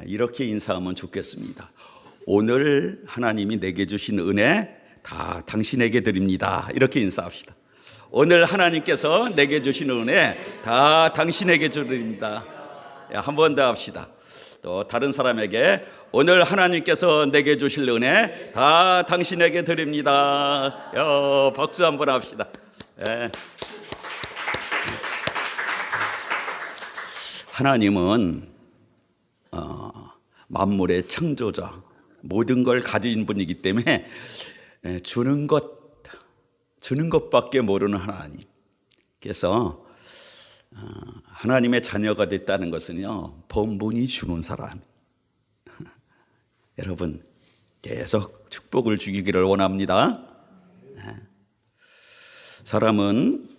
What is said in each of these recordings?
이렇게 인사하면 좋겠습니다. 오늘 하나님이 내게 주신 은혜 다 당신에게 드립니다. 이렇게 인사합시다. 오늘 하나님께서 내게 주신 은혜 다 당신에게 드립니다. 한 번 더 합시다. 또 다른 사람에게 오늘 하나님께서 내게 주실 은혜 다 당신에게 드립니다. 박수 한번 합시다. 하나님은 만물의 창조자, 모든 걸 가진 분이기 때문에 주는 것밖에 모르는 하나님. 그래서 하나님의 자녀가 됐다는 것은요, 번분이 주는 사람. 여러분 계속 축복을 주기를 원합니다. 사람은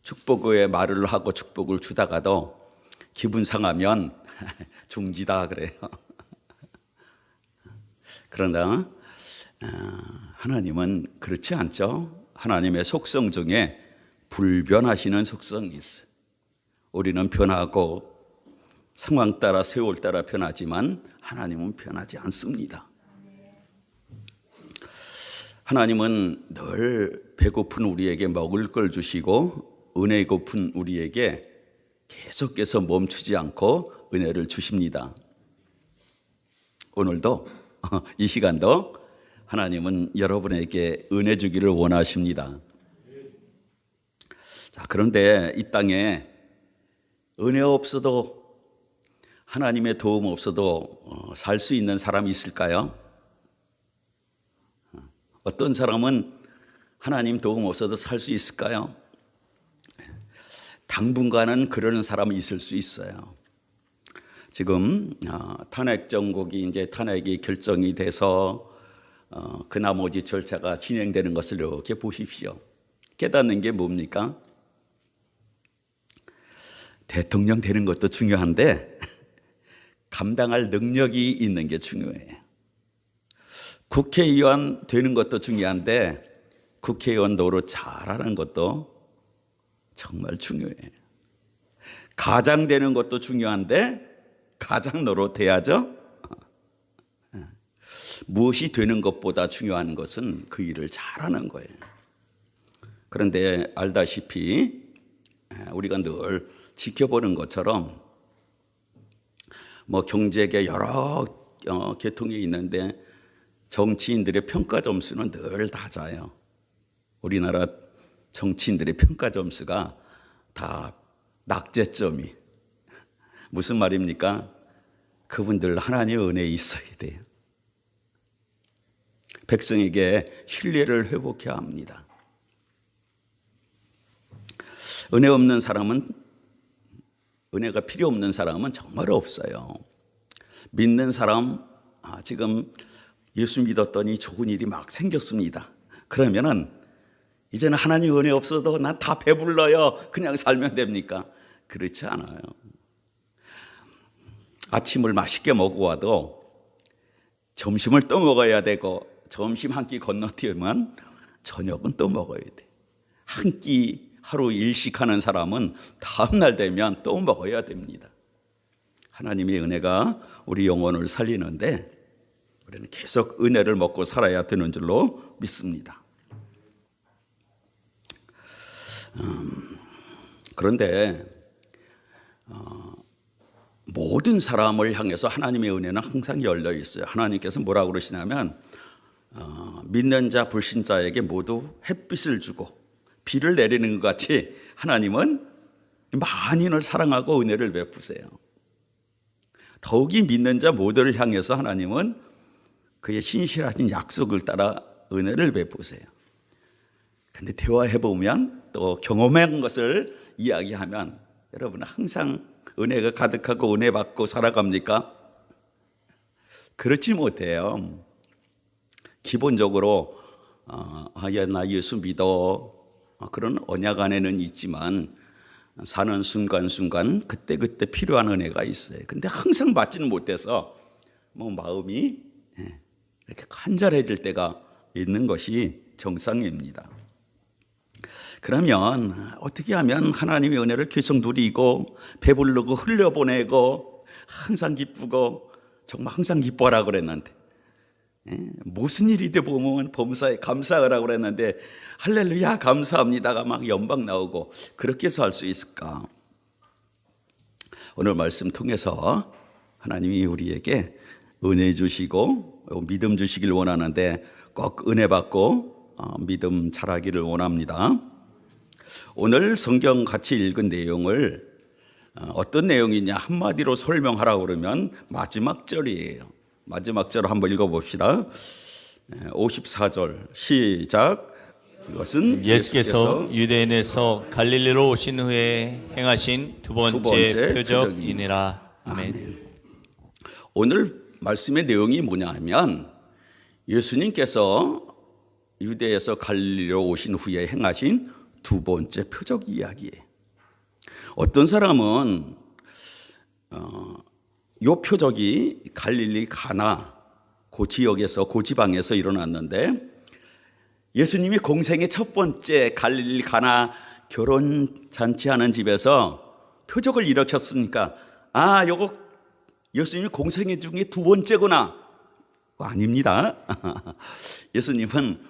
축복의 말을 하고 축복을 주다가도 기분 상하면 중지다 그래요. 그러나 하나님은 그렇지 않죠. 하나님의 속성 중에 불변하시는 속성이 있어요. 우리는 변하고 상황 따라 세월 따라 변하지만 하나님은 변하지 않습니다. 하나님은 늘 배고픈 우리에게 먹을 걸 주시고 은혜 고픈 우리에게 계속해서 멈추지 않고 은혜를 주십니다. 오늘도 이 시간도 하나님은 여러분에게 은혜 주기를 원하십니다. 자, 그런데 이 땅에 은혜 없어도 하나님의 도움 없어도 살 수 있는 사람이 있을까요? 어떤 사람은 하나님 도움 없어도 살 수 있을까요? 당분간은 그러는 사람이 있을 수 있어요. 지금 탄핵 정국이 이제 탄핵이 결정이 돼서 그 나머지 절차가 진행되는 것을 이렇게 보십시오. 깨닫는 게 뭡니까? 대통령 되는 것도 중요한데 감당할 능력이 있는 게 중요해요. 국회의원 되는 것도 중요한데 국회의원 노릇 잘하는 것도 정말 중요해요. 가장 되는 것도 중요한데 가장 노릇 해야죠. 무엇이 되는 것보다 중요한 것은 그 일을 잘하는 거예요. 그런데 알다시피 우리가 늘 지켜보는 것처럼 뭐 경제계 여러 계통이 있는데 정치인들의 평가 점수는 늘 낮아요. 우리나라 정치인들의 평가 점수가 다 낙제점이. 무슨 말입니까? 그분들 하나님의 은혜에 있어야 돼요. 백성에게 신뢰를 회복해야 합니다. 은혜 없는 사람은, 은혜가 필요 없는 사람은 정말 없어요. 믿는 사람, 지금 예수 믿었더니 좋은 일이 막 생겼습니다. 그러면은 이제는 하나님 은혜 없어도 난 다 배불러요. 그냥 살면 됩니까? 그렇지 않아요. 아침을 맛있게 먹어와도 점심을 또 먹어야 되고 점심 한 끼 건너뛰면 저녁은 또 먹어야 돼. 한 끼 하루 일식하는 사람은 다음 날 되면 또 먹어야 됩니다. 하나님의 은혜가 우리 영혼을 살리는데 우리는 계속 은혜를 먹고 살아야 되는 줄로 믿습니다. 그런데 모든 사람을 향해서 하나님의 은혜는 항상 열려 있어요. 하나님께서 뭐라고 그러시냐면 믿는 자 불신자에게 모두 햇빛을 주고 비를 내리는 것 같이 하나님은 만인을 사랑하고 은혜를 베푸세요. 더욱이 믿는 자 모두를 향해서 하나님은 그의 신실하신 약속을 따라 은혜를 베푸세요. 근데 대화해보면 또 경험한 것을 이야기하면 여러분 항상 은혜가 가득하고 은혜 받고 살아갑니까? 그렇지 못해요. 기본적으로 나 예수 믿어 그런 언약 안에는 있지만 사는 순간순간 그때그때 필요한 은혜가 있어요. 근데 항상 받지는 못해서 마음이 이렇게 간절해질 때가 있는 것이 정상입니다. 그러면 어떻게 하면 하나님의 은혜를 계속 누리고 배부르고 흘려보내고 항상 기쁘고 정말 항상 기뻐하라고 그랬는데, 무슨 일이든 보면 범사에 감사하라고 그랬는데 할렐루야 감사합니다가 막 연방 나오고 그렇게 해서 할 수 있을까? 오늘 말씀 통해서 하나님이 우리에게 은혜 주시고 믿음 주시길 원하는데 꼭 은혜 받고 믿음 자라기를 원합니다. 오늘 성경 같이 읽은 내용을 어떤 내용이냐 한마디로 설명하라고 그러면 마지막 절이에요. 마지막 절 한번 읽어봅시다. 54절 시작. 이것은 예수께서 유대인에서 갈릴리로 오신 후에 행하신 두 번째 표적이니라. 아멘. 오늘 말씀의 내용이 뭐냐 하면 예수님께서 유대에서 갈릴리로 오신 후에 행하신 두 번째 표적 이야기예요. 어떤 사람은 이 표적이 갈릴리 가나 그 지역에서 그 지방에서 일어났는데 예수님이 공생의 첫 번째 갈릴리 가나 결혼 잔치하는 집에서 표적을 일으켰으니까 요거 예수님이 공생애 중에 두 번째구나. 아닙니다. 예수님은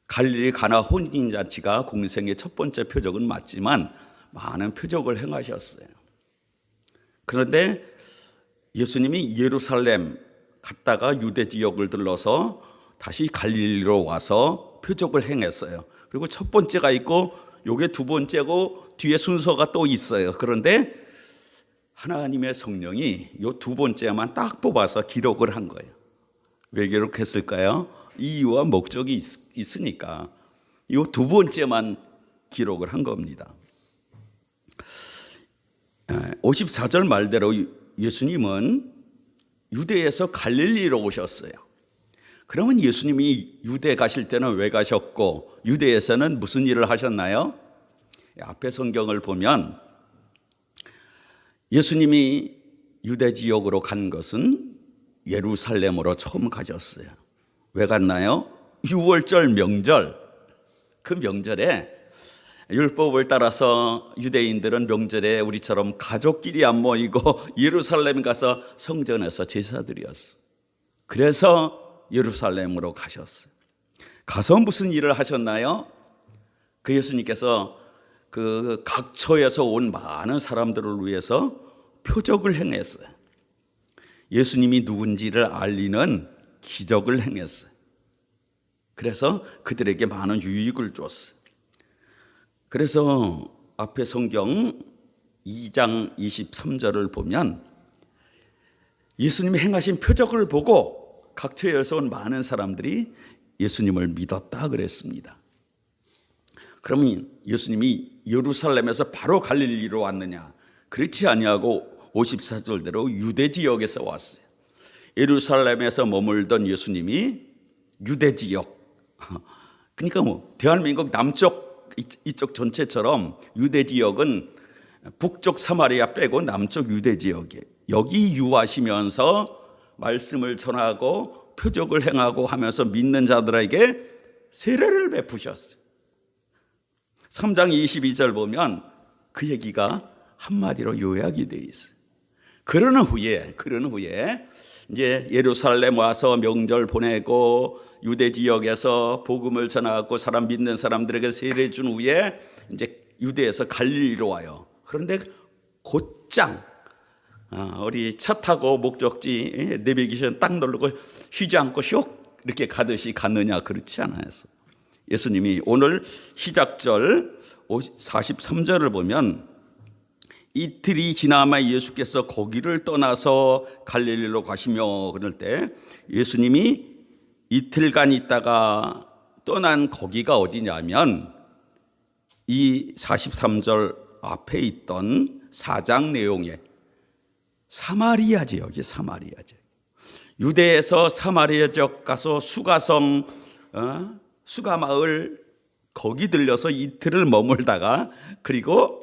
갈릴리 가나 혼인잔치가 공생의 첫 번째 표적은 맞지만 많은 표적을 행하셨어요. 그런데 예수님이 예루살렘 갔다가 유대 지역을 들러서 다시 갈릴리로 와서 표적을 행했어요. 그리고 첫 번째가 있고 요게 두 번째고 뒤에 순서가 또 있어요. 그런데 하나님의 성령이 요 두 번째만 딱 뽑아서 기록을 한 거예요. 왜 기록했을까요? 이유와 목적이 있으니까 요 두 번째만 기록을 한 겁니다. 54절 말대로 예수님은 유대에서 갈릴리로 오셨어요. 그러면 예수님이 유대 가실 때는 왜 가셨고 유대에서는 무슨 일을 하셨나요? 앞에 성경을 보면 예수님이 유대 지역으로 간 것은 예루살렘으로 처음 가셨어요. 왜 갔나요? 6월절 명절, 그 명절에 율법을 따라서 유대인들은 명절에 우리처럼 가족끼리 안 모이고 예루살렘 가서 성전에서 제사 드렸어. 그래서 예루살렘으로 가셨어요. 가서 무슨 일을 하셨나요? 그 예수님께서 그 각처에서 온 많은 사람들을 위해서 표적을 행했어요. 예수님이 누군지를 알리는 기적을 행했어요. 그래서 그들에게 많은 유익을 줬어요. 그래서 앞에 성경 2장 23절을 보면 예수님이 행하신 표적을 보고 각처에서 온 많은 사람들이 예수님을 믿었다 그랬습니다. 그러면 예수님이 예루살렘에서 바로 갈릴리로 왔느냐? 그렇지 아니하고 54절대로 유대 지역에서 왔어요. 예루살렘에서 머물던 예수님이 유대 지역, 그러니까 대한민국 남쪽 이쪽 전체처럼 유대 지역은 북쪽 사마리아 빼고 남쪽 유대 지역이에요. 여기 유하시면서 말씀을 전하고 표적을 행하고 하면서 믿는 자들에게 세례를 베푸셨어요. 3장 22절 보면 그 얘기가 한마디로 요약이 되어 있어요. 그러는 후에 이제 예루살렘 와서 명절 보내고 유대 지역에서 복음을 전하고 사람 믿는 사람들에게 세례 준 후에 이제 유대에서 갈릴리로 와요. 그런데 곧장 우리 차 타고 목적지 내비게이션 딱 누르고 쉬지 않고 슉 이렇게 가듯이 갔느냐? 그렇지 않았어요. 예수님이 오늘 시작절 43절을 보면 이틀이 지나마 예수께서 거기를 떠나서 갈릴리로 가시며 그럴 때 예수님이 이틀간 있다가 떠난 거기가 어디냐면 이 43절 앞에 있던 4장 내용에 사마리아 지역이 사마리아 지역. 유대에서 사마리아 지역 가서 수가성 수가마을 거기 들려서 이틀을 머물다가 그리고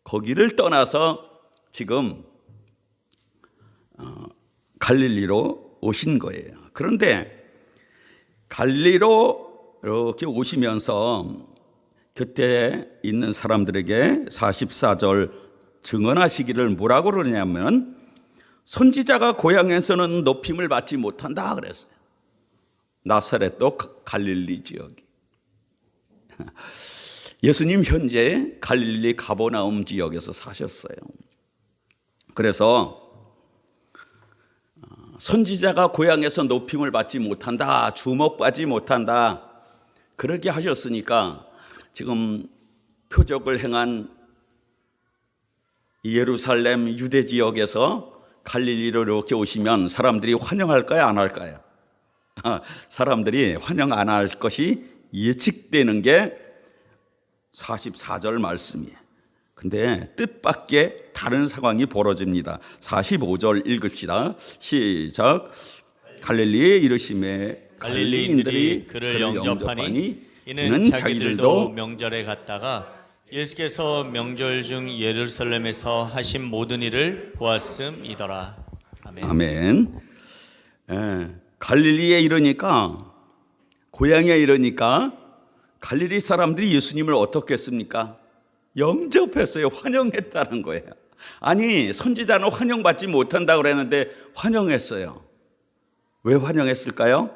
거기를 떠나서 지금 갈릴리로 오신 거예요. 그런데 갈릴리로 이렇게 오시면서 곁에 있는 사람들에게 44절 증언하시기를 뭐라고 그러냐면 선지자가 고향에서는 높임을 받지 못한다 그랬어요. 나사렛도 갈릴리 지역이. 예수님 현재 갈릴리 가버나움 지역에서 사셨어요. 그래서 선지자가 고향에서 높임을 받지 못한다, 주목받지 못한다 그렇게 하셨으니까 지금 표적을 행한 예루살렘 유대 지역에서 갈릴리로 이렇게 오시면 사람들이 환영할까요, 안 할까요? 사람들이 환영 안 할 것이 예측되는 게 44절 말씀이에요. 근데 뜻밖의 다른 상황이 벌어집니다. 45절 읽읍시다. 시작. 갈릴리에 이르심에 갈릴리인들이 그를 영접하니 이는 자기들도 명절에 갔다가 예수께서 명절 중 예루살렘에서 하신 모든 일을 보았음이더라. 아멘. 아멘. 갈릴리에 이르니까, 고향에 이르니까 갈릴리 사람들이 예수님을 어떻게 했습니까? 영접했어요. 환영했다는 거예요. 아니, 선지자는 환영받지 못한다고 그랬는데 환영했어요. 왜 환영했을까요?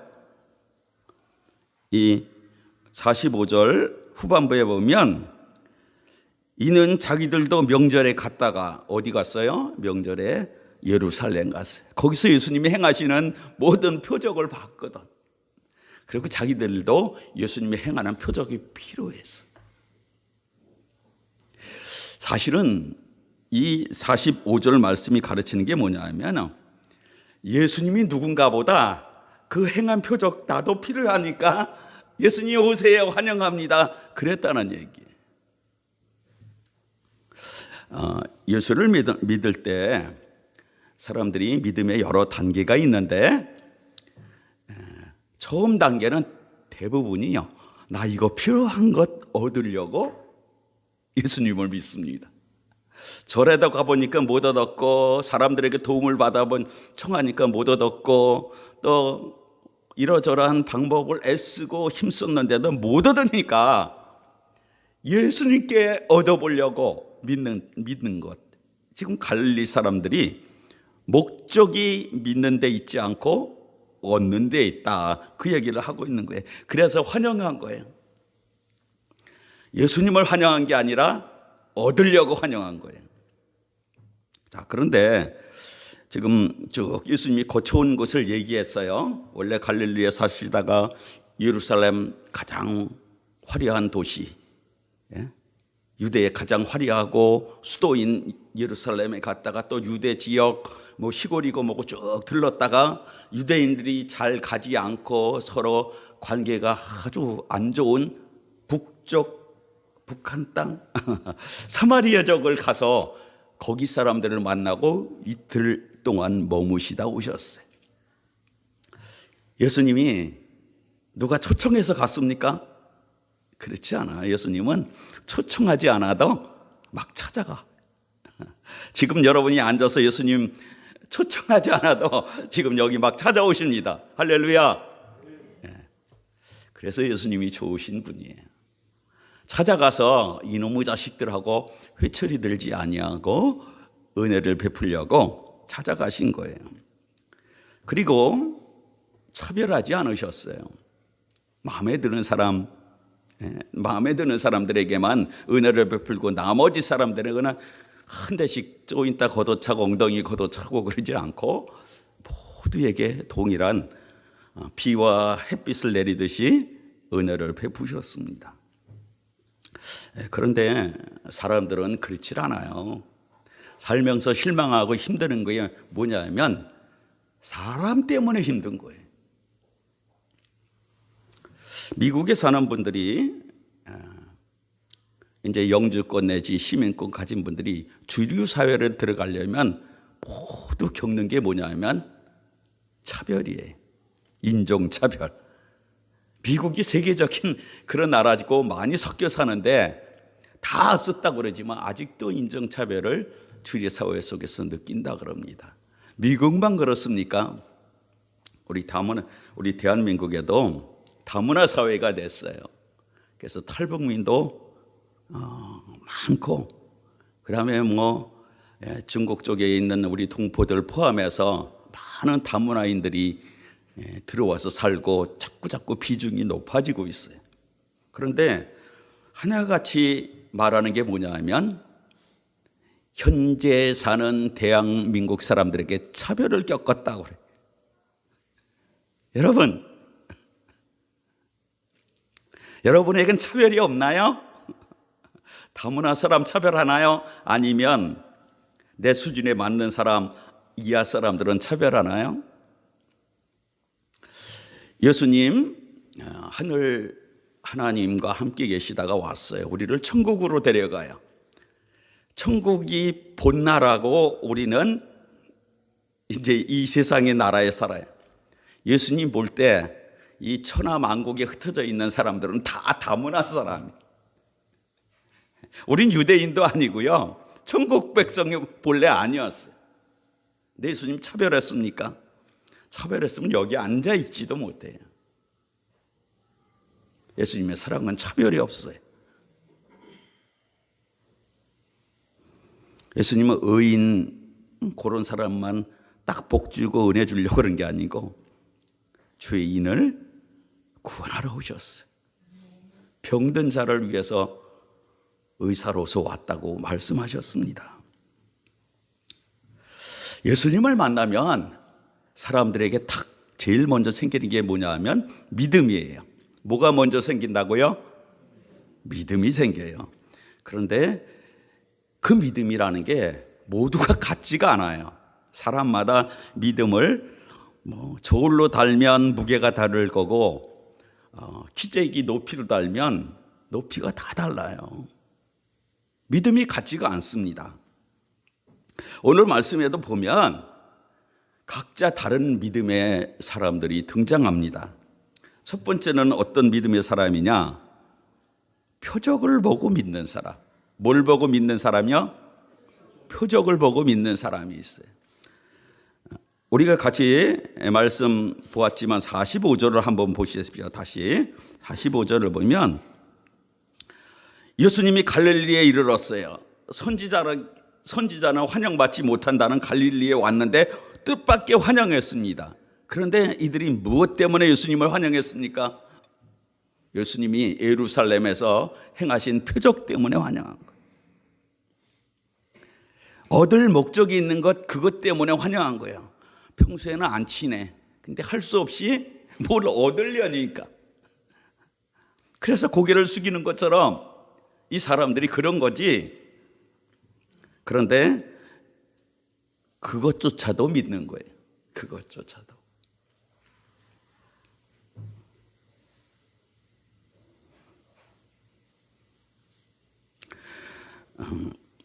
이 45절 후반부에 보면 이는 자기들도 명절에 갔다가 어디 갔어요? 명절에 예루살렘 갔어요. 거기서 예수님이 행하시는 모든 표적을 봤거든. 그리고 자기들도 예수님이 행하는 표적이 필요했어. 사실은 이 45절 말씀이 가르치는 게 뭐냐면 예수님이 누군가 보다 그 행한 표적 나도 필요하니까 예수님 오세요, 환영합니다 그랬다는 얘기예요. 예수를 믿을 때 사람들이 믿음의 여러 단계가 있는데 처음 단계는 대부분이요, 나 이거 필요한 것 얻으려고 예수님을 믿습니다. 절에도 가보니까 못 얻었고, 사람들에게 도움을 받아본 청하니까 못 얻었고, 또 이러저러한 방법을 애쓰고 힘썼는데도 못 얻으니까 예수님께 얻어보려고 믿는 것. 지금 갈릴리 사람들이 목적이 믿는 데 있지 않고 얻는 데 있다, 그 얘기를 하고 있는 거예요. 그래서 환영한 거예요. 예수님을 환영한 게 아니라 얻으려고 환영한 거예요. 자, 그런데 지금 쭉 예수님이 거쳐온 곳을 얘기했어요. 원래 갈릴리에 사시다가 예루살렘 가장 화려한 도시, 유대의 가장 화려하고 수도인 예루살렘에 갔다가 또 유대 지역 뭐 시골이고 뭐고 쭉 들렀다가 유대인들이 잘 가지 않고 서로 관계가 아주 안 좋은 북한 땅 사마리아족을 가서 거기 사람들을 만나고 이틀 동안 머무시다 오셨어요. 예수님이 누가 초청해서 갔습니까? 그렇지 않아. 예수님은 초청하지 않아도 막 찾아가. 지금 여러분이 앉아서 예수님 초청하지 않아도 지금 여기 막 찾아오십니다. 할렐루야. 그래서 예수님이 좋으신 분이에요. 찾아가서 이놈의 자식들하고 회초리 들지 아니하고 은혜를 베풀려고 찾아가신 거예요. 그리고 차별하지 않으셨어요. 마음에 드는 사람들에게만 은혜를 베풀고 나머지 사람들에게는 한 대씩 쪼인다 걷어차고 엉덩이 걷어차고 그러지 않고 모두에게 동일한 비와 햇빛을 내리듯이 은혜를 베푸셨습니다. 그런데 사람들은 그렇지 않아요. 살면서 실망하고 힘드는 게 뭐냐면 사람 때문에 힘든 거예요. 미국에 사는 분들이 이제 영주권 내지 시민권 가진 분들이 주류 사회를 들어가려면 모두 겪는 게 뭐냐면 차별이에요. 인종차별. 미국이 세계적인 그런 나라고 많이 섞여 사는데 다 없었다고 그러지만 아직도 인종차별을 주류 사회 속에서 느낀다 그럽니다. 미국만 그렇습니까? 우리 대한민국에도 다문화 사회가 됐어요. 그래서 탈북민도 많고, 그 다음에 뭐 중국 쪽에 있는 우리 동포들 포함해서 많은 다문화인들이 들어와서 살고 자꾸 비중이 높아지고 있어요. 그런데 하나같이 말하는 게 뭐냐 하면 현재 사는 대한민국 사람들에게 차별을 겪었다고 그래요. 여러분에겐 차별이 없나요? 다문화 사람 차별하나요? 아니면 내 수준에 맞는 사람, 이하 사람들은 차별하나요? 예수님 하늘 하나님과 함께 계시다가 왔어요. 우리를 천국으로 데려가요. 천국이 본 나라고 우리는 이제 이 세상의 나라에 살아요. 예수님 볼 때 이 천하 만국에 흩어져 있는 사람들은 다 다문화 사람이에요. 우린 유대인도 아니고요. 천국 백성이 본래 아니었어요. 근데 예수님 차별했습니까? 차별했으면 여기 앉아 있지도 못해요. 예수님의 사랑은 차별이 없어요. 예수님은 의인 그런 사람만 딱 복 주고 은혜 주려고 그런 게 아니고 죄인을 구원하러 오셨어요. 병든 자를 위해서 의사로서 왔다고 말씀하셨습니다. 예수님을 만나면 사람들에게 딱 제일 먼저 생기는 게 뭐냐 하면 믿음이에요. 뭐가 먼저 생긴다고요? 믿음이 생겨요. 그런데 그 믿음이라는 게 모두가 같지가 않아요. 사람마다 믿음을 저울로 달면 무게가 다를 거고 키재기 높이로 달면 높이가 다 달라요. 믿음이 같지가 않습니다. 오늘 말씀에도 보면 각자 다른 믿음의 사람들이 등장합니다. 첫 번째는 어떤 믿음의 사람이냐? 표적을 보고 믿는 사람. 뭘 보고 믿는 사람이요? 표적을 보고 믿는 사람이 있어요. 우리가 같이 말씀 보았지만 45절을 한번 보시십시오. 다시 45절을 보면 예수님이 갈릴리에 이르렀어요. 선지자는 환영받지 못한다는 갈릴리에 왔는데 뜻밖의 환영했습니다. 그런데 이들이 무엇 때문에 예수님을 환영했습니까? 예수님이 예루살렘에서 행하신 표적 때문에 환영한 거예요. 얻을 목적이 있는 것, 그것 때문에 환영한 거예요. 평소에는 안 친해. 근데 할 수 없이 뭘 얻으려니까. 그래서 고개를 숙이는 것처럼 이 사람들이 그런 거지. 그런데 그것조차도 믿는 거예요. 그것조차도.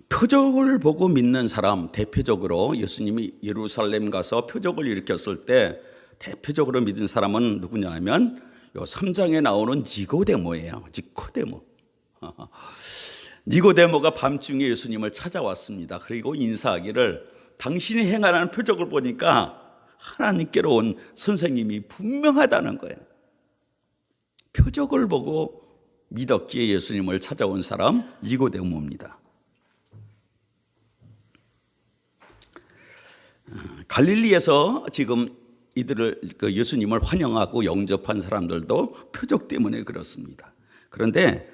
표적을 보고 믿는 사람, 대표적으로 예수님이 예루살렘 가서 표적을 일으켰을 때 대표적으로 믿은 사람은 누구냐 하면 요 3장에 나오는 니고데모예요. 니고데모. 니고데모가 밤중에 예수님을 찾아왔습니다. 그리고 인사하기를 당신이 행하는 표적을 보니까 하나님께로 온 선생님이 분명하다는 거예요. 표적을 보고 믿었기에 예수님을 찾아온 사람 니고데모입니다. 갈릴리에서 지금 이들을 예수님을 환영하고 영접한 사람들도 표적 때문에 그렇습니다. 그런데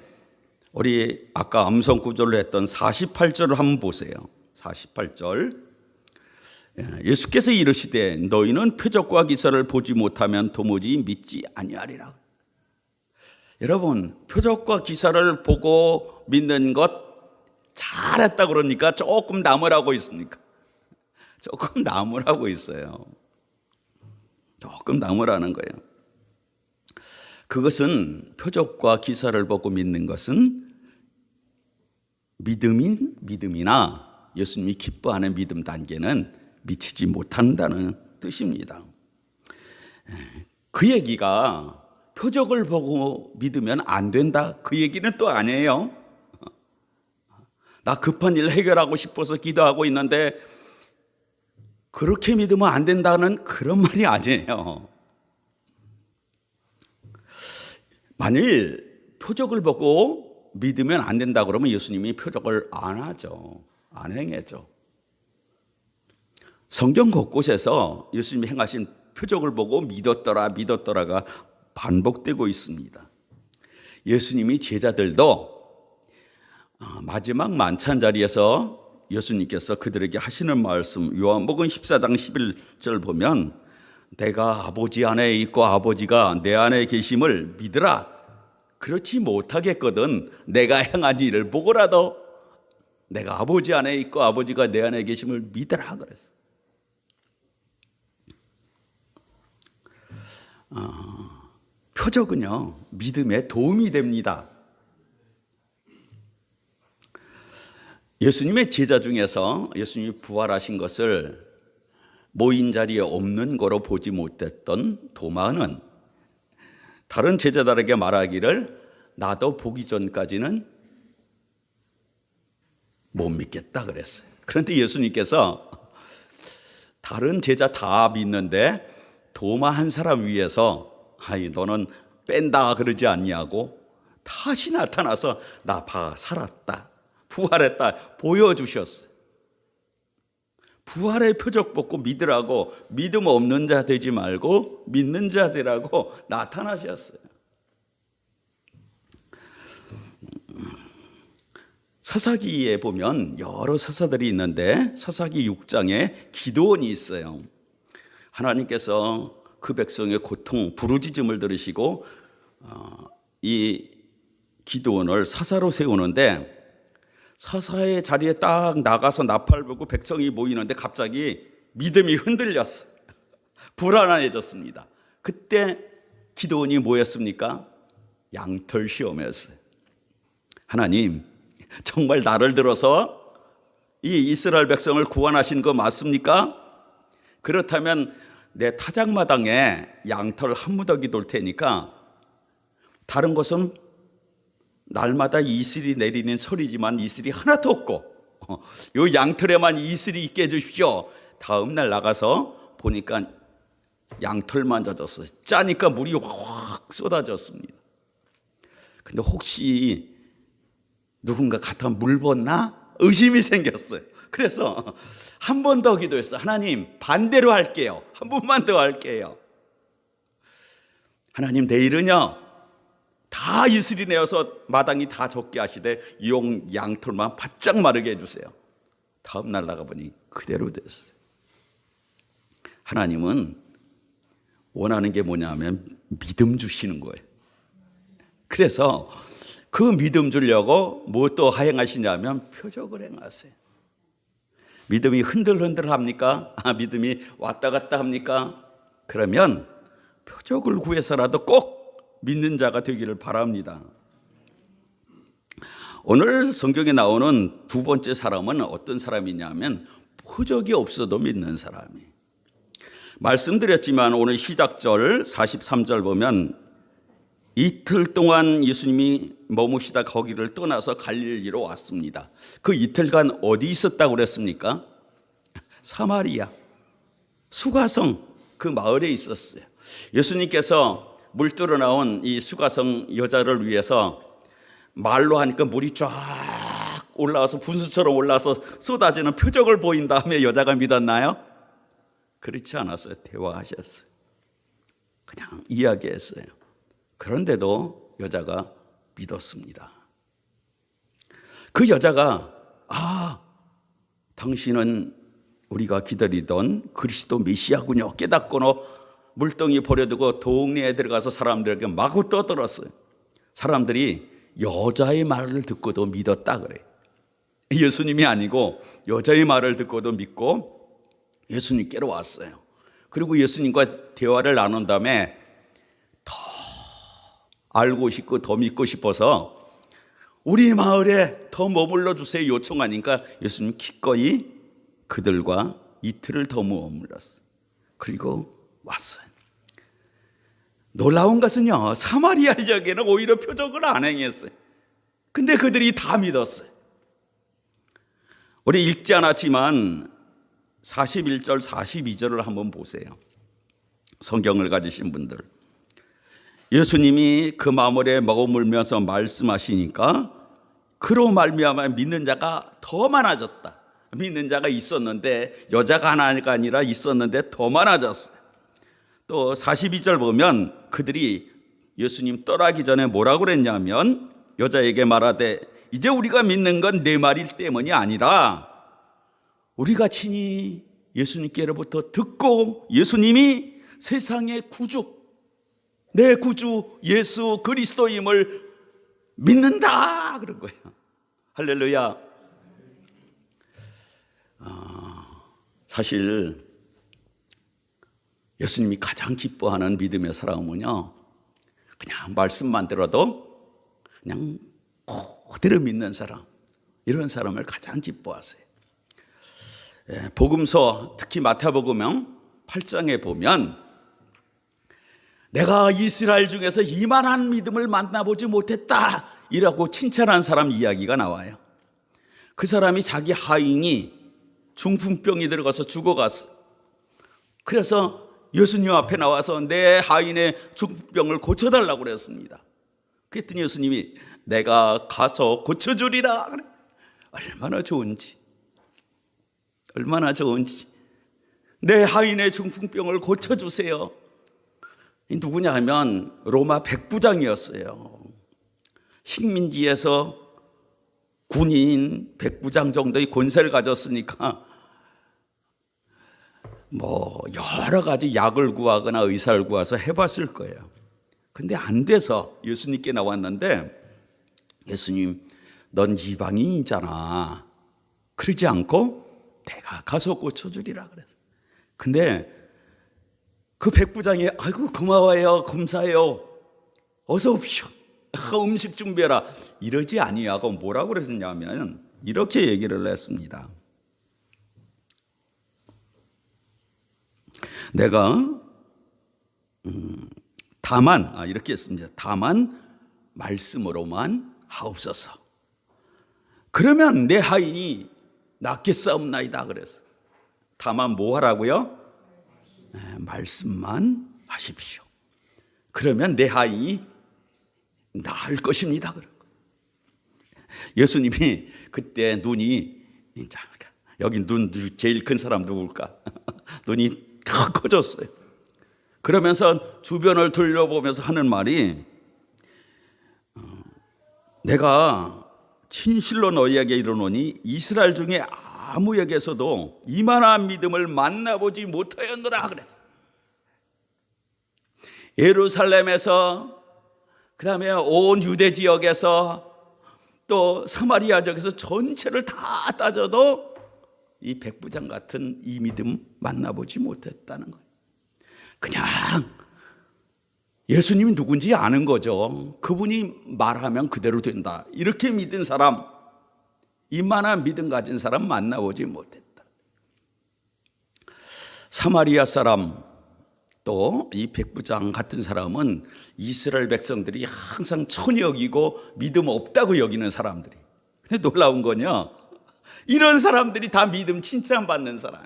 우리 아까 암송 구절로 했던 48절을 한번 보세요. 48절. 예수께서 이르시되 너희는 표적과 기사를 보지 못하면 도무지 믿지 아니하리라. 여러분, 표적과 기사를 보고 믿는 것 잘했다 그러니까 조금 남으라고 있습니까? 조금 남으라고 있어요. 조금 남으라는 거예요. 그것은 표적과 기사를 보고 믿는 것은 믿음이나 예수님이 기뻐하는 믿음 단계는 미치지 못한다는 뜻입니다. 그 얘기가 표적을 보고 믿으면 안 된다, 그 얘기는 또 아니에요. 나 급한 일 해결하고 싶어서 기도하고 있는데 그렇게 믿으면 안 된다는 그런 말이 아니에요. 만일 표적을 보고 믿으면 안 된다 그러면 예수님이 표적을 안 하죠. 안 행하죠. 성경 곳곳에서 예수님이 행하신 표적을 보고 믿었더라가 반복되고 있습니다. 예수님이 제자들도 마지막 만찬 자리에서 예수님께서 그들에게 하시는 말씀, 요한복음 14장 11절 보면 내가 아버지 안에 있고 아버지가 내 안에 계심을 믿으라. 그렇지 못하겠거든 내가 행한 일을 보고라도 내가 아버지 안에 있고 아버지가 내 안에 계심을 믿으라 그랬어요. 표적은요, 믿음에 도움이 됩니다. 예수님의 제자 중에서 예수님이 부활하신 것을 모인 자리에 없는 거로 보지 못했던 도마는 다른 제자들에게 말하기를 나도 보기 전까지는 못 믿겠다 그랬어요. 그런데 예수님께서 다른 제자 다 믿는데 도마 한 사람 위해서 너는 뺀다 그러지 않냐고 다시 나타나서 나 봐 살았다 부활했다 보여주셨어요. 부활의 표적 보고 믿으라고, 믿음 없는 자 되지 말고 믿는 자 되라고 나타나셨어요. 사사기에 보면 여러 사사들이 있는데 사사기 6장에 기드온이 있어요. 하나님께서 그 백성의 고통, 부르짖음을 들으시고 이 기드온을 사사로 세우는데 사사의 자리에 딱 나가서 나팔 불고 백성이 모이는데 갑자기 믿음이 흔들렸어요. 불안해졌습니다. 그때 기드온이 뭐였습니까? 양털 시험이었어요. 하나님, 정말 나를 들어서 이 이스라엘 백성을 구원하신 거 맞습니까? 그렇다면 내 타작마당에 양털 한 무더기 돌 테니까 다른 것은 날마다 이슬이 내리는 소리지만 이슬이 하나도 없고 요 양털에만 이슬이 있게 해주십시오. 다음 날 나가서 보니까 양털만 젖었어요. 짜니까 물이 확 쏟아졌습니다. 근데 혹시 누군가 갖다 물 붓나? 의심이 생겼어요. 그래서 한 번 더 기도했어요. 하나님, 반대로 할게요. 한 번만 더 할게요. 하나님, 내일은요 다 이슬이 내어서 마당이 다 젖게 하시되 용 양털만 바짝 마르게 해주세요. 다음 날 나가보니 그대로 됐어요. 하나님은 원하는 게 뭐냐면 믿음 주시는 거예요. 그래서 그 믿음 주려고 뭐 또 행하시냐면 표적을 행하세요. 믿음이 흔들흔들 합니까? 믿음이 왔다 갔다 합니까? 그러면 표적을 구해서라도 꼭 믿는 자가 되기를 바랍니다. 오늘 성경에 나오는 두 번째 사람은 어떤 사람이냐면 표적이 없어도 믿는 사람이. 말씀드렸지만 오늘 시작절 43절 보면 이틀 동안 예수님이 머무시다 거기를 떠나서 갈릴리로 왔습니다. 그 이틀간 어디 있었다고 그랬습니까? 사마리아 수가성 그 마을에 있었어요. 예수님께서 물 뚫어 나온 이 수가성 여자를 위해서 말로 하니까 물이 쫙 올라와서 분수처럼 올라와서 쏟아지는 표적을 보인 다음에 여자가 믿었나요? 그렇지 않았어요. 대화하셨어요. 그냥 이야기했어요. 그런데도 여자가 믿었습니다. 그 여자가 당신은 우리가 기다리던 그리스도 메시아군요 깨닫고는 물동이 버려두고 동네에 들어가서 사람들에게 마구 떠들었어요. 사람들이 여자의 말을 듣고도 믿었다 그래요. 예수님이 아니고 여자의 말을 듣고도 믿고 예수님께로 왔어요. 그리고 예수님과 대화를 나눈 다음에 더 알고 싶고 더 믿고 싶어서 우리 마을에 더 머물러 주세요 요청하니까 예수님 기꺼이 그들과 이틀을 더 머물렀어요. 그리고 왔어요. 놀라운 것은요, 사마리아 지역에는 오히려 표적을 안 행했어요. 근데 그들이 다 믿었어요. 우리 읽지 않았지만 41절 42절을 한번 보세요. 성경을 가지신 분들, 예수님이 그 마물에 머물면서 말씀하시니까 그로 말미암아 믿는 자가 더 많아졌다. 믿는 자가 있었는데, 여자가 하나가 아니라 있었는데 더 많아졌어요. 또 42절 보면 그들이 예수님 떠나기 전에 뭐라고 그랬냐면, 여자에게 말하되 이제 우리가 믿는 건 내 말일 때문이 아니라 우리가 친히 예수님께로부터 듣고 예수님이 세상의 구주, 내 구주 예수 그리스도임을 믿는다 그런 거예요. 할렐루야. 사실 예수님이 가장 기뻐하는 믿음의 사람은요, 그냥 말씀만 들어도 그냥 그대로 믿는 사람, 이런 사람을 가장 기뻐하세요. 복음서, 특히 마태복음 8장에 보면 내가 이스라엘 중에서 이만한 믿음을 만나보지 못했다 이라고 칭찬한 사람 이야기가 나와요. 그 사람이 자기 하인이 중풍병이 들어가서 죽어갔어요. 그래서 예수님 앞에 나와서 내 하인의 중풍병을 고쳐달라고 그랬습니다. 그랬더니 예수님이 내가 가서 고쳐주리라. 얼마나 좋은지, 얼마나 좋은지. 내 하인의 중풍병을 고쳐주세요. 누구냐 하면 로마 백부장이었어요. 식민지에서 군인 백부장 정도의 권세를 가졌으니까 뭐 여러 가지 약을 구하거나 의사를 구해서 해봤을 거예요. 근데 안 돼서 예수님께 나왔는데, 예수님, 넌 이방인이잖아. 그러지 않고 내가 가서 고쳐주리라 그래서. 근데 그 백부장이 아이고 고마워요, 감사해요, 어서 오십시오, 음식 준비해라 이러지 아니하고 뭐라고 그랬냐면 이렇게 얘기를 했습니다. 내가 다만 이렇게 했습니다. 다만 말씀으로만 하옵소서. 그러면 내 하인이 낫겠사옵나이다 그랬어. 다만 뭐 하라고요? 말씀만 하십시오. 그러면 내 하인이 나을 것입니다. 예수님이 그때 눈이, 여기 눈 제일 큰 사람 누굴까? 눈이 커졌어요. 그러면서 주변을 돌려보면서 하는 말이, 내가 진실로 너희에게 이르노니 이스라엘 중에 아무에게서도 이만한 믿음을 만나보지 못하였노라 그랬어요. 예루살렘에서, 그 다음에 온 유대 지역에서, 또 사마리아 지역에서 전체를 다 따져도 이 백부장 같은 이 믿음 만나보지 못했다는 거예요. 그냥 예수님이 누군지 아는 거죠. 그분이 말하면 그대로 된다, 이렇게 믿은 사람, 이만한 믿음 가진 사람 만나보지 못했다. 사마리아 사람, 또 이 백부장 같은 사람은 이스라엘 백성들이 항상 천히 여기고 믿음 없다고 여기는 사람들이. 근데 놀라운 거냐, 이런 사람들이 다 믿음 칭찬받는 사람.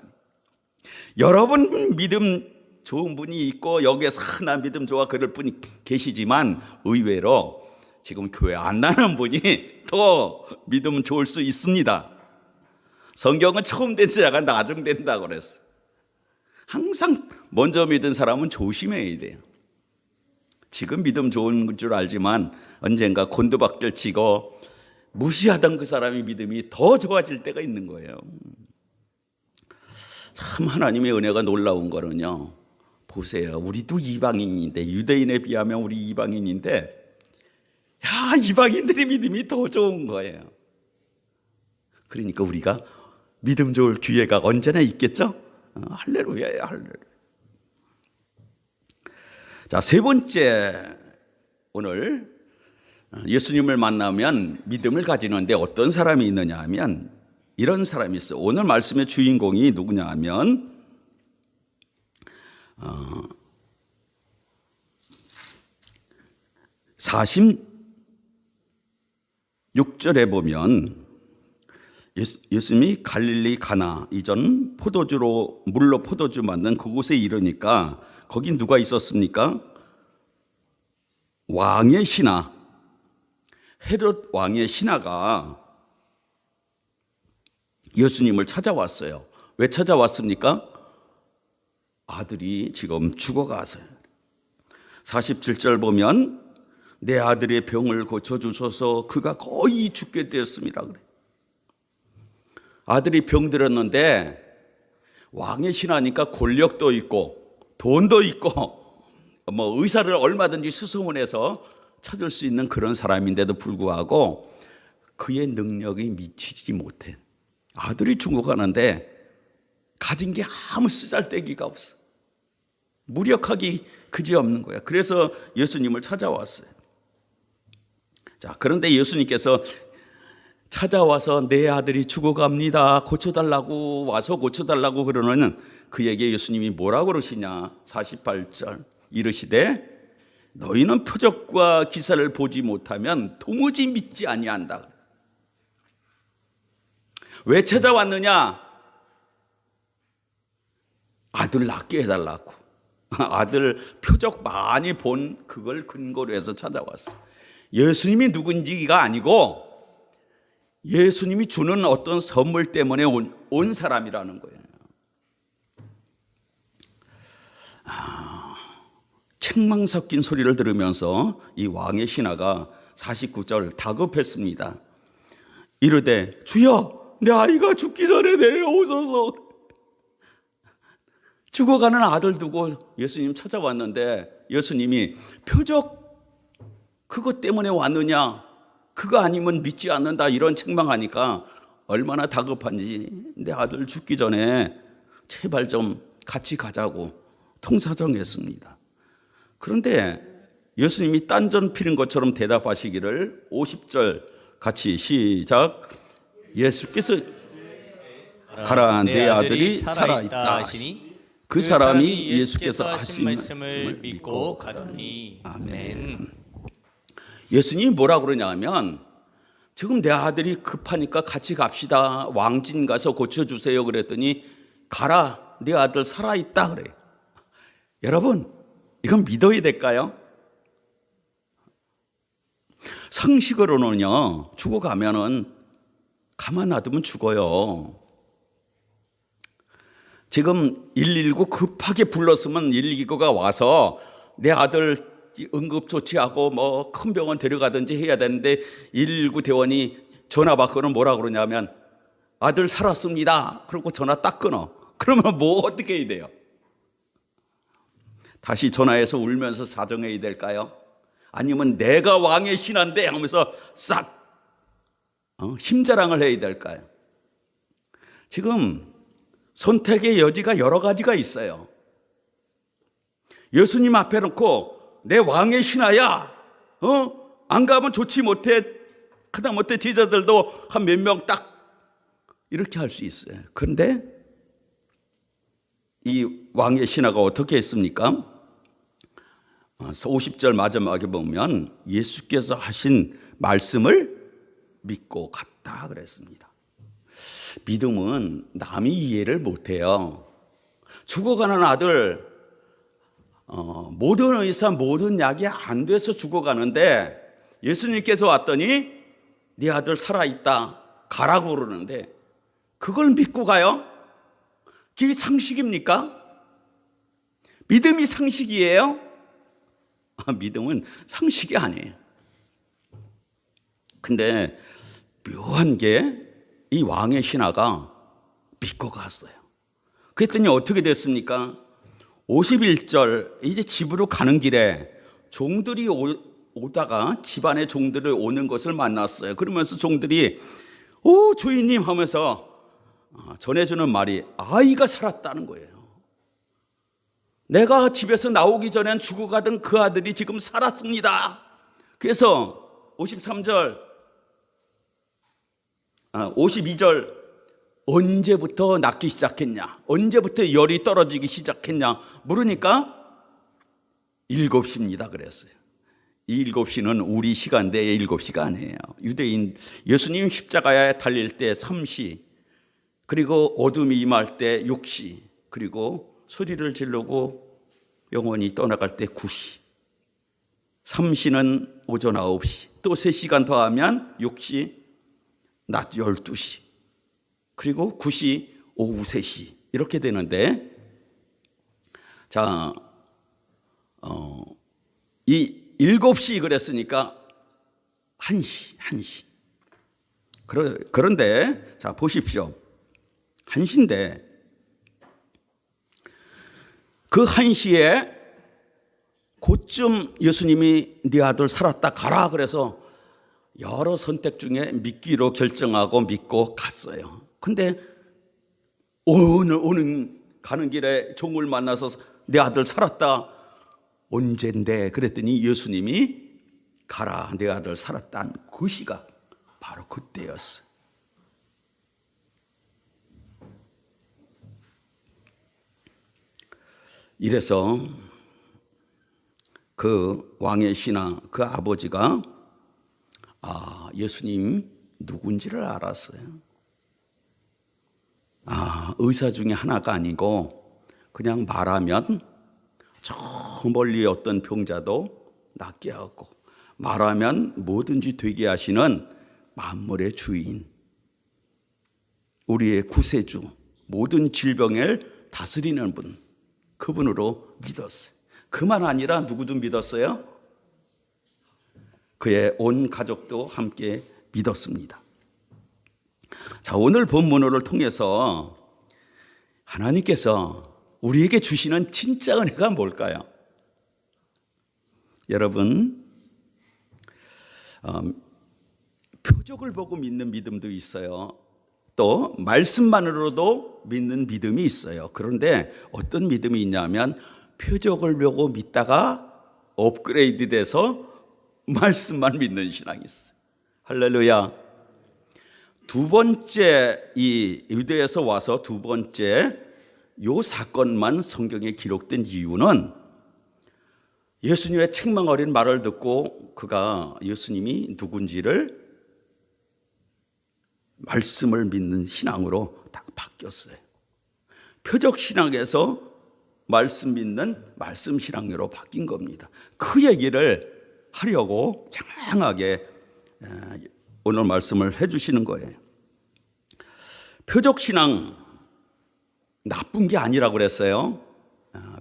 여러분 믿음 좋은 분이 있고 여기에서 나 믿음 좋아 그럴 분이 계시지만, 의외로 지금 교회 안 나는 분이 더 믿음 좋을 수 있습니다. 성경은 처음 된 자가 나중 된다고 그랬어. 항상 먼저 믿은 사람은 조심해야 돼요. 지금 믿음 좋은 줄 알지만 언젠가 곤두박질 치고 무시하던 그 사람의 믿음이 더 좋아질 때가 있는 거예요. 참 하나님의 은혜가 놀라운 거는요, 보세요. 우리도 이방인인데, 유대인에 비하면 우리 이방인인데, 야, 이방인들의 믿음이 더 좋은 거예요. 그러니까 우리가 믿음 좋을 기회가 언제나 있겠죠? 할렐루야예요, 할렐루야. 자, 세 번째, 오늘 예수님을 만나면 믿음을 가지는데 어떤 사람이 있느냐 하면 이런 사람이 있어요. 오늘 말씀의 주인공이 누구냐 하면 46절에 보면 예수님이 갈릴리 가나 이전 물로 포도주 만든 그곳에 이르니까 거기 누가 있었습니까? 왕의 신하, 헤롯 왕의 신하가 예수님을 찾아왔어요. 왜 찾아왔습니까? 아들이 지금 죽어가서요. 47절 보면 내 아들의 병을 고쳐주소서 그가 거의 죽게 되었습니다. 그래. 아들이 병들었는데 왕의 신하니까 권력도 있고 돈도 있고 뭐 의사를 얼마든지 수소문해서 찾을 수 있는 그런 사람인데도 불구하고 그의 능력이 미치지 못해. 아들이 죽어가는데 가진 게 아무 쓰잘데기가 없어. 무력하기 그지없는 거야. 그래서 예수님을 찾아왔어요. 자, 그런데 예수님께서 찾아와서 내 아들이 죽어갑니다. 고쳐달라고 와서 고쳐달라고 그러는 그에게 예수님이 뭐라고 그러시냐? 48절 이르시되 너희는 표적과 기사를 보지 못하면 도무지 믿지 아니한다. 왜 찾아왔느냐? 아들 낳게 해달라고. 아들 표적 많이 본 그걸 근거로 해서 찾아왔어. 예수님이 누군지가 아니고 예수님이 주는 어떤 선물 때문에 온 사람이라는 거예요. 책망 섞인 소리를 들으면서 이 왕의 신하가 49절 다급했습니다. 이르되 주여 내 아이가 죽기 전에 내려오소서. 죽어가는 아들 두고 예수님 찾아왔는데 예수님이 표적 그것 때문에 왔느냐? 그거 아니면 믿지 않는다 이런 책망하니까 얼마나 다급한지 내 아들 죽기 전에 제발 좀 같이 가자고 통사정했습니다. 그런데 예수님이 딴전 피는 것처럼 대답하시기를 50절 같이 시작. 예수께서 가라 내 아들이 살아있다 하시니 그 사람이 예수께서 하신 말씀을 믿고 가더니 아멘. 예수님이 뭐라고 그러냐면 지금 내 아들이 급하니까 같이 갑시다. 왕진 가서 고쳐주세요 그랬더니 가라 내 아들 살아있다 그래. 여러분 이건 믿어야 될까요? 상식으로는요 죽어가면은 가만 놔두면 죽어요. 지금 119 급하게 불렀으면 119가 와서 내 아들 응급조치하고 뭐 큰 병원 데려가든지 해야 되는데 119 대원이 전화 받고는 뭐라 그러냐면 아들 살았습니다. 그러고 전화 딱 끊어. 그러면 뭐 어떻게 해야 돼요? 다시 전화해서 울면서 사정해야 될까요? 아니면 내가 왕의 신하인데 하면서 싹 힘자랑을 해야 될까요? 지금 선택의 여지가 여러 가지가 있어요. 예수님 앞에 놓고 내 왕의 신하야. 안 가면 좋지 못해. 하다못해 제자들도 한 몇 명 딱 이렇게 할 수 있어요. 그런데 이 왕의 신하가 어떻게 했습니까? 50절 마지막에 보면 예수께서 하신 말씀을 믿고 갔다 그랬습니다. 믿음은 남이 이해를 못해요. 죽어가는 아들 모든 의사 모든 약이 안 돼서 죽어가는데 예수님께서 왔더니 네 아들 살아있다 가라고 그러는데 그걸 믿고 가요? 그게 상식입니까? 믿음이 상식이에요? 믿음은 상식이 아니에요. 근데 묘한 게 이 왕의 신하가 믿고 갔어요. 그랬더니 어떻게 됐습니까? 51절 이제 집으로 가는 길에 종들이 오다가 집안의 종들을 오는 것을 만났어요. 그러면서 종들이 오 주인님 하면서 전해주는 말이 아이가 살았다는 거예요. 내가 집에서 나오기 전엔 죽어가던 그 아들이 지금 살았습니다. 그래서 53절 52절 언제부터 낫기 시작했냐? 언제부터 열이 떨어지기 시작했냐? 물으니까 7시입니다 그랬어요. 이 7시는 우리 시간대의 7시가 아니에요. 유대인 예수님 십자가에 달릴 때 3시, 그리고 어둠이 임할 때 6시, 그리고 소리를 지르고 영원히 떠나갈 때 9시. 3시는 오전 9시, 또 3시간 더하면 6시, 낮 12시. 그리고 9시, 오후 3시 이렇게 되는데, 자, 이 7시 그랬으니까 1시. 그런데 자 보십시오. 1시인데 그 1시에 곧쯤 예수님이 네 아들 살았다 가라 그래서 여러 선택 중에 믿기로 결정하고 믿고 갔어요. 근데 오늘 가는 길에 종을 만나서 내 아들 살았다. 언젠데 그랬더니 예수님이 가라 내 아들 살았다 그 시각 바로 그때였어요. 이래서 그 왕의 신하 그 아버지가 예수님 누군지를 알았어요. 의사 중에 하나가 아니고 그냥 말하면 저 멀리 어떤 병자도 낫게 하고 말하면 뭐든지 되게 하시는 만물의 주인, 우리의 구세주, 모든 질병을 다스리는 분, 그분으로 믿었어요. 그만 아니라 누구도 믿었어요? 그의 온 가족도 함께 믿었습니다. 자, 오늘 본문을 통해서 하나님께서 우리에게 주시는 진짜 은혜가 뭘까요? 여러분, 표적을 보고 믿는 믿음도 있어요. 또 말씀만으로도 믿는 믿음이 있어요. 그런데 어떤 믿음이 있냐면 표적을 보고 믿다가 업그레이드 돼서 말씀만 믿는 신앙이 있어요. 할렐루야. 두 번째 이 유대에서 와서 두 번째 요 사건만 성경에 기록된 이유는 예수님의 책망 어린 말을 듣고 그가 예수님이 누군지를 말씀을 믿는 신앙으로 딱 바뀌었어요. 표적 신앙에서 말씀 믿는 말씀 신앙으로 바뀐 겁니다. 그 얘기를 하려고 장황하게 오늘 말씀을 해주시는 거예요. 표적 신앙 나쁜 게 아니라고 그랬어요.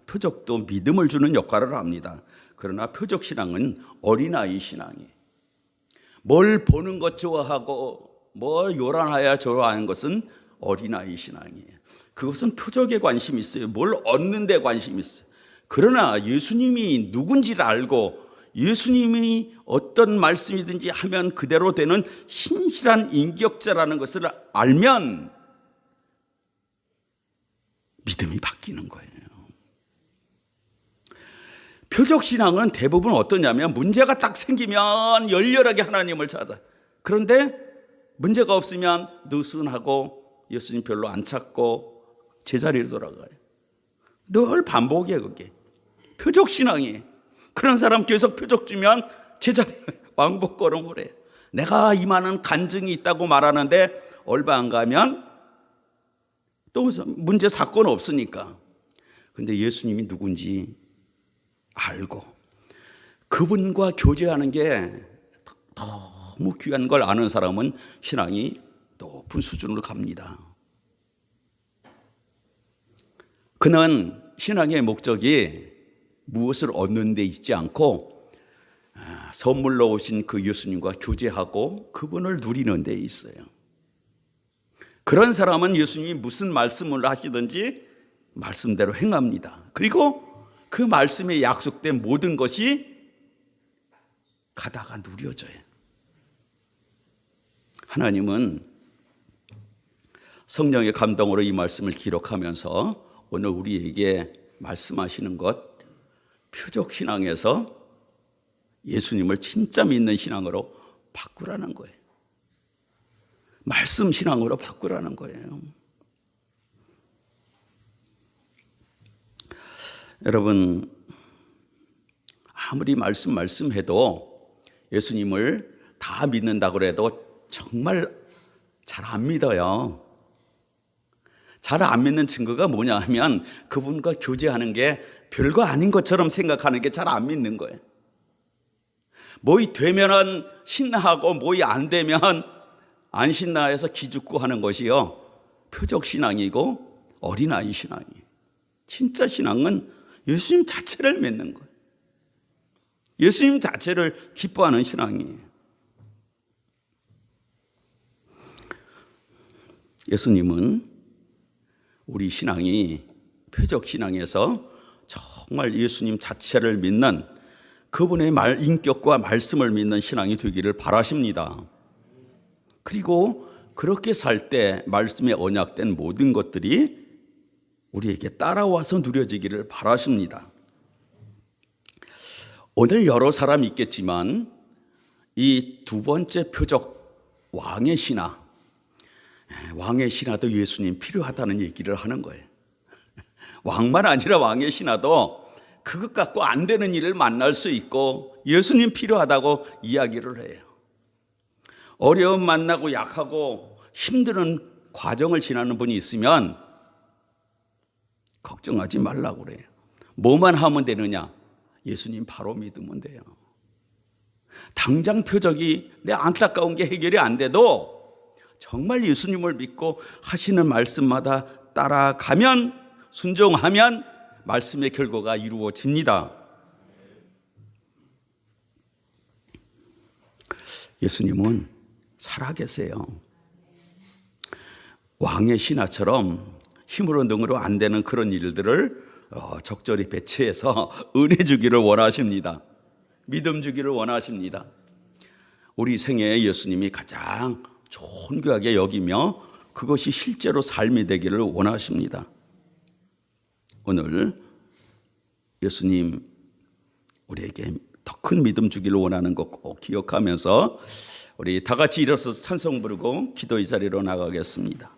표적도 믿음을 주는 역할을 합니다. 그러나 표적 신앙은 어린아이 신앙이에요. 뭘 보는 것 좋아하고 뭘 요란하야 좋아하는 것은 어린아이 신앙이에요. 그것은 표적에 관심이 있어요. 뭘 얻는 데 관심이 있어요. 그러나 예수님이 누군지를 알고 예수님이 어떤 말씀이든지 하면 그대로 되는 신실한 인격자라는 것을 알면 믿음이 바뀌는 거예요. 표적 신앙은 대부분 어떠냐면 문제가 딱 생기면 열렬하게 하나님을 찾아. 그런데 문제가 없으면 느슨하고 예수님 별로 안 찾고 제자리로 돌아가요. 늘 반복이에요. 그게 표적 신앙이에요. 그런 사람 계속 표적 주면 제자리 왕복걸음을 해요. 내가 이 많은 간증이 있다고 말하는데 얼마 안 가면 또 문제 사건 없으니까. 근데 예수님이 누군지 알고 그분과 교제하는 게 너무 귀한 걸 아는 사람은 신앙이 높은 수준으로 갑니다. 그는 신앙의 목적이 무엇을 얻는 데 있지 않고 선물로 오신 그 예수님과 교제하고 그분을 누리는 데 있어요. 그런 사람은 예수님이 무슨 말씀을 하시든지 말씀대로 행합니다. 그리고 그 말씀에 약속된 모든 것이 가다가 누려져요. 하나님은 성령의 감동으로 이 말씀을 기록하면서 오늘 우리에게 말씀하시는 것, 표적 신앙에서 예수님을 진짜 믿는 신앙으로 바꾸라는 거예요. 말씀 신앙으로 바꾸라는 거예요. 여러분, 아무리 말씀해도 예수님을 다 믿는다고 해도 정말 잘 안 믿어요. 잘 안 믿는 증거가 뭐냐 하면 그분과 교제하는 게 별거 아닌 것처럼 생각하는 게 잘 안 믿는 거예요. 뭐이 되면은 신나하고 뭐이 안 되면 안 신나해서 기죽고 하는 것이요. 표적 신앙이고 어린아이 신앙이에요. 진짜 신앙은 예수님 자체를 믿는 거예요. 예수님 자체를 기뻐하는 신앙이에요. 예수님은 우리 신앙이 표적 신앙에서 정말 예수님 자체를 믿는 그분의 인격과 말씀을 믿는 신앙이 되기를 바라십니다. 그리고 그렇게 살 때 말씀에 언약된 모든 것들이 우리에게 따라와서 누려지기를 바라십니다. 오늘 여러 사람이 있겠지만 이 두 번째 표적 왕의 신하도 예수님 필요하다는 얘기를 하는 거예요. 왕만 아니라 왕의 신하도 그것 갖고 안 되는 일을 만날 수 있고 예수님 필요하다고 이야기를 해요. 어려움 만나고 약하고 힘든 과정을 지나는 분이 있으면 걱정하지 말라고 그래요. 뭐만 하면 되느냐? 예수님 바로 믿으면 돼요. 당장 표적이 내 안타까운 게 해결이 안 돼도 정말 예수님을 믿고 하시는 말씀마다 따라가면, 순종하면 말씀의 결과가 이루어집니다. 예수님은 살아계세요. 왕의 신하처럼 힘으로 능으로 안 되는 그런 일들을 적절히 배치해서 은혜 주기를 원하십니다. 믿음 주기를 원하십니다. 우리 생애에 예수님이 가장 존귀하게 여기며 그것이 실제로 삶이 되기를 원하십니다. 오늘 예수님 우리에게 더 큰 믿음 주기를 원하는 것 꼭 기억하면서 우리 다 같이 일어서서 찬송 부르고 기도의 자리로 나가겠습니다.